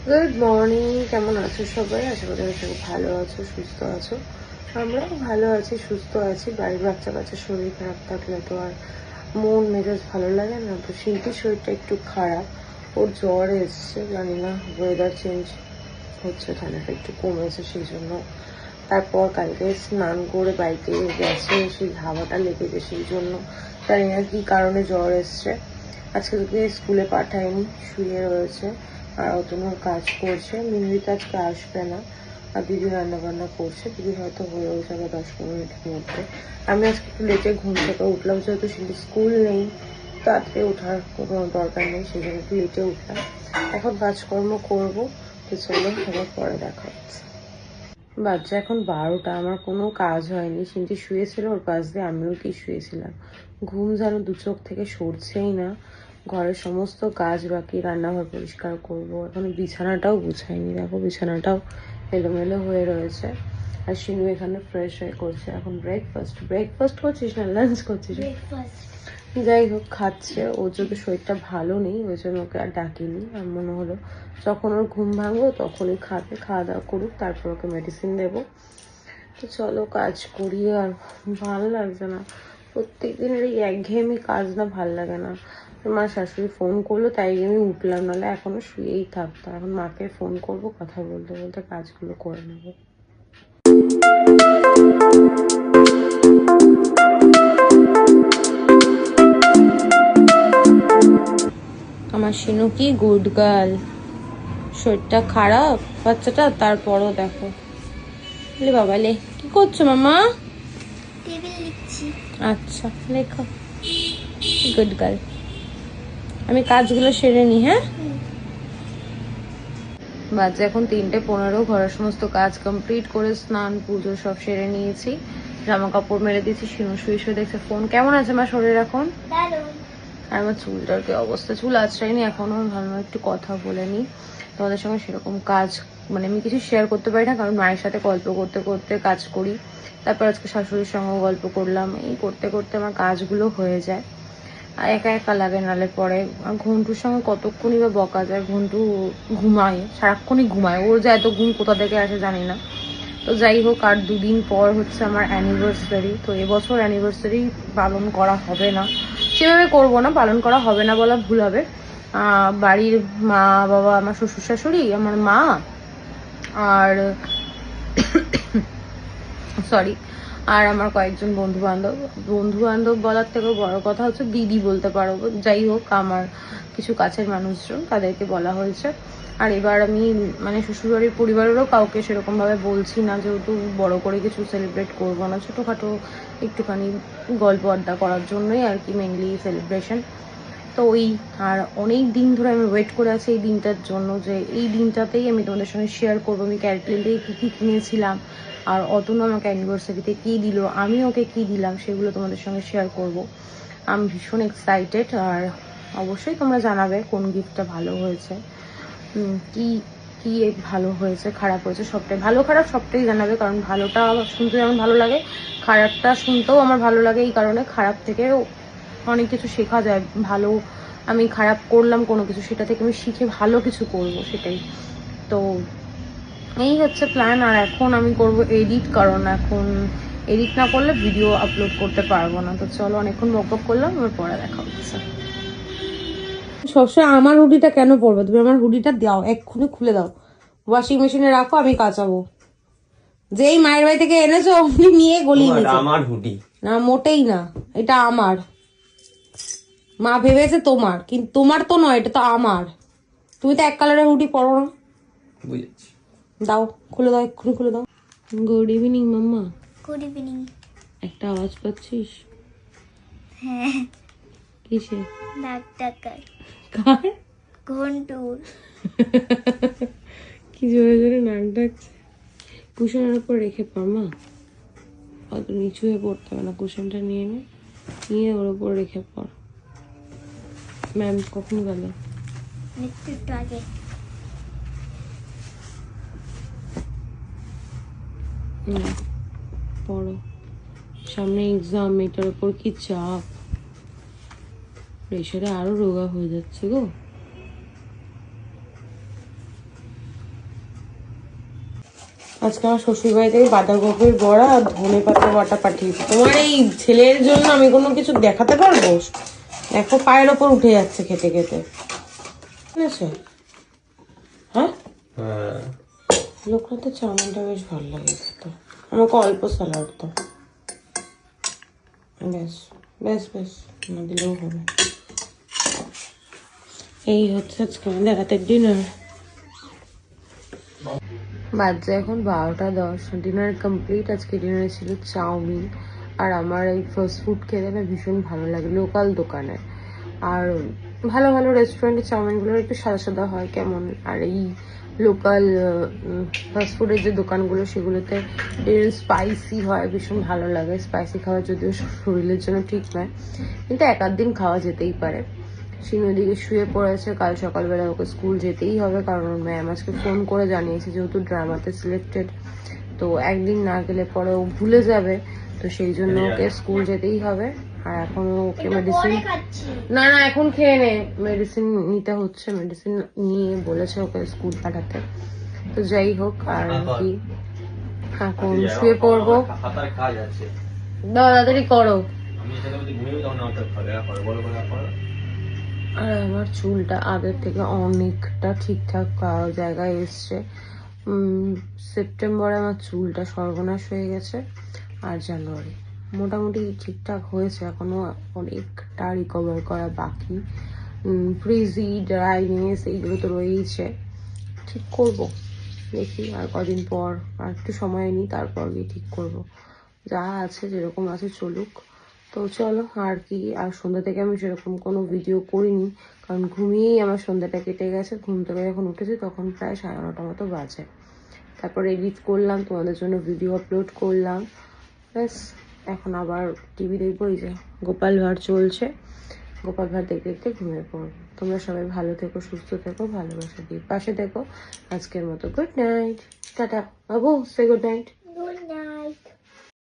Good morning, কেমন আছো সবাই? আশা করি সবাই ভালো আছো, সুস্থ আছো। আমরাও ভালো আছি, সুস্থ আছি। বাড়ির বাচ্চা কাচ্চার শরীর খারাপ থাকলে তো আর মন মেজাজ ভালো লাগে না। তো শিল্পীর শরীরটা একটু খারাপ, ওর জ্বর এসছে, জানি না ওয়েদার চেঞ্জ হচ্ছে, ঠান্ডাটা একটু কমেছে সেই জন্য। তারপর কালকে স্নান করে বাড়িতে গেছে, সেই হাওয়াটা লেগেছে সেই জন্য, জানি না কী কারণে জ্বর এসছে। আজকে তোকে স্কুলে পাঠায়নি, শুয়ে রয়েছে আর অতনুর কাজ করছে। মিনুই তো আজকে আসবে না, আর দিদি রান্নাবান্না করছে। দিদি হয়তো হয়েও যাবে 10-15 মিনিটের মধ্যে। আমি আজকে একটু লেটে ঘুম থেকে উঠলাম, যেহেতু কিন্তু স্কুল নেই, তাড়াতাড়ি ওঠার কোনো দরকার নেই, সেই জন্য একটু লেটে উঠলাম। এখন কাজকর্ম করবো, তো চলো সবার পরে দেখা হচ্ছে। বাচ্চা এখন 12টা, আমার কোনো কাজ হয়নি। কিন্তু শুয়েছিল ওর পাশ দিয়ে, আমিও কি শুয়েছিলাম। ঘুম যেন দু চোখ থেকে সরছেই না। ঘরের সমস্ত কাজ বাকি, রান্নাঘর পরিষ্কার করব, এখন বিছানাটাও গুছাইনি, দেখো বিছানাটাও এলোমেলো হয়ে রয়েছে। আর শিনু এখানে ফ্রেশ হয়ে করছে এখন ব্রেকফাস্ট করছিস না লাঞ্চ করছিস? যাই হোক, খাচ্ছে। ওর যদি শরীরটা ভালো নেই, ওই জন্য ওকে আর ডাকিনি। আর মনে হলো যখন ওর ঘুম ভাঙবো তখনই খাবে, খাওয়া দাওয়া করুক, তারপর ওকে মেডিসিন দেবো। তো চলো কাজ করি। আর ভালো লাগছে না, প্রত্যেক দিনের এই একঘেয়েমি কাজ না, ভাল লাগে না। আমার শাশুড়ি ফোন করলো তাই আমি উঠলাম, নাহলে এখনো শুয়েই থাকতাম। এখন মাকে ফোন করব, কথা বলতে বলতে কাজগুলো করে নেবো। আমার শিনু কি গুড গার্ল। শরীরটা খারাপ বাচ্চাটা, তারপরও দেখো। লে বাবা লে, কি করছো মামা? টেবিল লিখছি। আচ্ছা লেখো, গুড গার্ল। আমি কাজগুলো সেরে নি। হ্যাঁ, বাজে এখন 3:15। ঘরের সমস্ত কাজ কমপ্লিট করে স্নান পুজো সব সেরে নিয়েছি, জামা কাপড় মেরে দিয়েছি। শিনু শুয়ে শুয়ে দেখছে ফোন। কেমন আছে আমার শরীর এখন? আর আমার চুলটার কি অবস্থা, চুল আঁচড়াইনি এখনো, ভালো একটু কথা বলে নিই। তোমাদের সঙ্গে সেরকম কাজ মানে আমি কিছু শেয়ার করতে পারি না, কারণ মায়ের সাথে গল্প করতে করতে কাজ করি। তারপর আজকে শাশুড়ির সঙ্গেও গল্প করলাম, এই করতে করতে আমার কাজগুলো হয়ে যায়। আর একা একা লাগে, নালে পরে ঘন্টুর সঙ্গে কতক্ষণই বা বকা যায়। ঘন্টু ঘুমায়, সারাক্ষণই ঘুমায়, ওর যে এত ঘুম কোথা থেকে আসে জানি না। তো যাই হোক, আর 2 দিন পর হচ্ছে আমার অ্যানিভার্সারি। তো এবছর অ্যানিভার্সারি পালন করা হবে না, সেভাবে করবো না, পালন করা হবে না বলা ভুল হবে। বাড়ির মা বাবা, আমার শ্বশুর শাশুড়ি, আমার মা, আর সরি, আর আমার কয়েকজন বন্ধু বান্ধব বলার থেকেও বড় কথা হচ্ছে দিদি বলতে পারো। যাই হোক, আমার কিছু কাছের মানুষজন, তাদেরকে বলা হয়েছে। আর এবার আমি মানে শ্বশুরবাড়ির পরিবারেরও কাউকে সেরকমভাবে বলছি না, যেহেতু বড় করে কিছু সেলিব্রেট করবো না, ছোটোখাটো একটুখানি গল্প আড্ডা করার জন্যই আর কি, মেনলি সেলিব্রেশন। তো ওই, আর অনেক দিন ধরে আমি ওয়েট করে আছি এই দিনটার জন্য, যে এই দিনটাতেই আমি তোমাদের সঙ্গে শেয়ার করবো আমি ক্যারেক্টার থেকে কী কী কিনেছিলাম, আর অতনু আমাকে অ্যানিভার্সারিতে কী দিল, আমি ওকে কী দিলাম, সেগুলো তোমাদের সঙ্গে শেয়ার করব। আমি ভীষণ এক্সাইটেড। আর অবশ্যই তোমরা জানাবে কোন গিফটটা ভালো হয়েছে, কি কি ভালো হয়েছে, খারাপ হয়েছে, সবটাই, ভালো খারাপ সবটাই জানাবে। কারণ ভালোটা শুনতে যেমন ভালো লাগে, খারাপটা শুনতেও আমার ভালো লাগে। এই কারণে খারাপ থেকেও অনেক কিছু শেখা যায়। ভালো, আমি খারাপ করলাম কোনো কিছু, সেটা থেকে আমি শিখে ভালো কিছু করব, সেটাই। তো এই হচ্ছে প্ল্যান। আর এখন আমি করব এডিট, কারণ এখন এডিট না করলে ভিডিও আপলোড করতে পারবো না। তো চলো, অনেকক্ষণ বকবক করলাম, আমার পরে দেখা হচ্ছে। সবসময় আমার হুডিটা কেন পরবে তুমি? আমার হুডিটা দাও, এক্ষুনি খুলে দাও, ওয়াশিং মেশিনে রাখো, আমি কাচাবো। যেই মায়ের বাড়ি থেকে এনেছো অমনি নিয়ে গলিয়ে নিয়েছো। আমার হুডি না, মোটেই না, এটা আমার। মা ভেবেছে তোমার, কিন্তু তোমার তো নয়, এটা তো আমার। তুমি তো এক কালারের হুডি পরো না। বুঝেছি। দাও, খুলে দাও, এক্ষুনি খুলে দাও। Good evening mamma. Good evening. একটা আওয়াজ পাচ্ছিস? হ্যাঁ, কিসে? নাক ডাকার। কার? ঘন্টুর। কি জোরে জোরে নাক ডাকছে। কুশনের উপর রেখে পামা, অত নিচু হয়ে পড়তে হবে না। কুশনটা নিয়ে নিয়ে ওর উপর রেখে পড়। ম্যাম কখন গেল? একটু আগে। পড়ো, সামনে এক্সাম, এটার উপর কি চাপ, প্রেশারে আরো রোগা হয়ে যাচ্ছে গো। আজকে আমার শ্বশুর বাড়ি থেকে বাঁধাকপির বড়া আর ধনে পাতা বাটা পাঠিয়েছে। তোমার এই ছেলের জন্য আমি কোনো কিছু দেখাতে পারবো? দেখো পায়ের ওপর উঠে যাচ্ছে খেতে খেতে, ঠিক আছে? হ্যাঁ, লোকনাথের চাউমিনটা বেশ ভালো লাগে খেতে। আমাকে অল্প স্যালাড তো, ব্যাস ব্যাস ব্যাস, না দিলেও হবে। এই হচ্ছে আজকে আমাদের রাতের ডিনার। বাজে এখন 12:10, ডিনার কমপ্লিট। আজকে ডিনারে ছিল চাউমিন। আর আমার এই ফাস্ট ফুড খেতে না ভীষণ ভালো লাগে, লোকাল দোকানে। আর ভালো ভালো রেস্টুরেন্টের চাউমিনগুলো একটু সাদা সাদা হয় কেমন, আর এই লোকাল ফাস্ট ফুডের যে দোকানগুলো সেগুলোতে স্পাইসি হয়, ভীষণ ভালো লাগে। স্পাইসি খাওয়া যদিও শরীরের জন্য ঠিক নয়, কিন্তু এক আধ দিন খাওয়া যেতেই পারে। সিমি ওদিকে শুয়ে পড়েছে, কাল সকালবেলা ওকে স্কুল যেতেই হবে, কারণ ম্যাম আজকে ফোন করে জানিয়েছে যেহেতু ড্রামাতে সিলেক্টেড, তো একদিন না গেলে পরে ও ভুলে যাবে, তো সেই জন্য ওকে স্কুল যেতেই হবে। আর এখন ওকে মেডিসিন, না না এখন খেয়ে নে, মেডিসিন নিতে হচ্ছে, মেডিসিন নিয়ে বলেছে ওকে স্কুল পাঠাতে। তো যাই হোক, আর কি এখন শুয়ে পড়বো। তাড়াতাড়ি করো। আর আমার চুলটা আগের থেকে অনেকটা ঠিকঠাক জায়গায় এসছে। সেপ্টেম্বরে আমার চুলটা সর্বনাশ হয়ে গেছে, আর জানুয়ারি মোটামুটি ঠিকঠাক হয়েছে, এখনো অনেকটা রিকভার করা বাকি। ফ্রিজি ড্রাইনেস এইগুলো তো রয়েইছে, ঠিক করব দেখি আর কদিন পর, আর একটু সময় নিই, তারপর গিয়ে ঠিক করব। যা আছে যেরকম আছে চলুক। তো চলো, আর কি, আর সন্ধ্যা থেকে আমি সেরকম কোনো ভিডিও করিনি, কারণ ঘুমিয়েই আমার সন্ধ্যাটা কেটে গেছে। ঘুম থেকে যখন উঠেছি তখন প্রায় 9:30 মতো বাজে। তারপর এডিট করলাম, তোমাদের জন্য ভিডিও আপলোড করলাম, ব্যাস। এখন আবার টিভি দেখবো, এই যে গোপাল ভাঁড় চলছে, গোপাল ভাঁড় দেখতে দেখতে ঘুমিয়ে পড়বো। তোমরা সবাই ভালো থেকো, সুস্থ থেকো, ভালোবাসা দিয়ে পাশে থেকো। আজকের মতো গুড নাইট, টাটা। বাবু সে গুড নাইট।